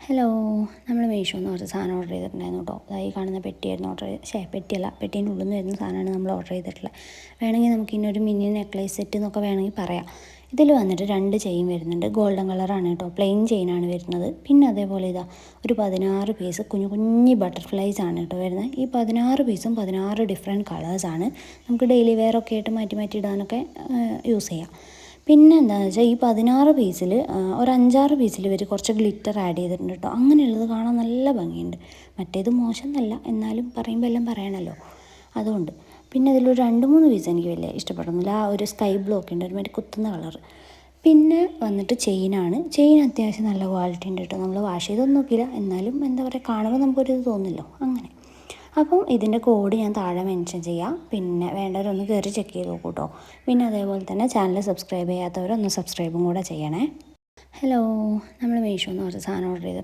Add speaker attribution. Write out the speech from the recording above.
Speaker 1: Hello, നമ്മൾ മീഷോന്ന് കുറച്ച് സാധനം ഓർഡർ ചെയ്തിട്ടുണ്ടായിരുന്നു കേട്ടോ. അതായി കാണുന്ന പെട്ടിയായിരുന്നു ഓർഡർ ചെയ്ത്, പെട്ടിയല്ല, പെട്ടീൻ്റെ ഉള്ളിൽ നിന്ന് വരുന്ന സാധനമാണ് നമ്മൾ ഓർഡർ ചെയ്തിട്ടുള്ളത്. വേണമെങ്കിൽ നമുക്ക് ഇന്നൊരു മിനി നെക്ലേസ് സെറ്റ് എന്നൊക്കെ വേണമെങ്കിൽ പറയാം. ഇതിൽ വന്നിട്ട് 2 ചെയിൻ വരുന്നുണ്ട്. ഗോൾഡൻ കളറാണ് കേട്ടോ, പ്ലെയിൻ ചെയിനാണ് വരുന്നത്. പിന്നെ അതേപോലെ ഇതാ ഒരു 16 പീസ് കുഞ്ഞു കുഞ്ഞി ബട്ടർഫ്ലൈസ് ആണ് കേട്ടോ വരുന്നത്. ഈ 16 പീസും 16 ഡിഫറെൻറ്റ് കളേഴ്സാണ്. നമുക്ക് ഡെയിലി വെയർ ഒക്കെ ആയിട്ട് മാറ്റി മാറ്റി ഇടാനൊക്കെ യൂസ് ചെയ്യാം. പിന്നെ എന്താണെന്ന് വെച്ചാൽ ഈ 16 പീസിൽ ഒരു 5-6 പീസിൽ ഇവർ കുറച്ച് ഗ്ലിറ്റർ ആഡ് ചെയ്തിട്ടുണ്ട് കേട്ടോ. അങ്ങനെയുള്ളത് കാണാൻ നല്ല ഭംഗിയുണ്ട്. മറ്റേത് മോശം എന്നല്ല, എന്നാലും പറയുമ്പോൾ എല്ലാം പറയണമല്ലോ, അതുകൊണ്ട്. പിന്നെ ഇതിലൊരു 2-3 പീസ് എനിക്ക് വലിയ ഇഷ്ടപ്പെടുന്നില്ല. ആ ഒരു സ്കൈ ബ്ലൂ ഒക്കെ ഉണ്ട്, ഒരുമാതിരി കുത്തുന്ന കളർ. പിന്നെ വന്നിട്ട് ചെയിനാണ്. ചെയിൻ അത്യാവശ്യം നല്ല ക്വാളിറ്റി ഉണ്ട് കേട്ടോ. നമ്മൾ വാഷ് ചെയ്തൊന്നും നോക്കിയില്ല, എന്നാലും എന്താ പറയുക, കാണുമ്പോൾ നമുക്കൊരിത് തോന്നില്ലോ, അങ്ങനെ. അപ്പം ഇതിൻ്റെ കോഡ് ഞാൻ താഴെ മെൻഷൻ ചെയ്യാം. പിന്നെ വേണ്ടവരൊന്ന് കയറി ചെക്ക് ചെയ്ത് നോക്കൂ കേട്ടോ. പിന്നെ അതേപോലെ തന്നെ ചാനൽ സബ്സ്ക്രൈബ് ചെയ്യാത്തവരൊന്ന് സബ്സ്ക്രൈബും കൂടെ ചെയ്യണേ. ഹലോ, നമ്മൾ മീഷോന്ന് കുറച്ച് സാധനം ഓർഡർ ചെയ്തിട്ടുണ്ടായിരുന്നു.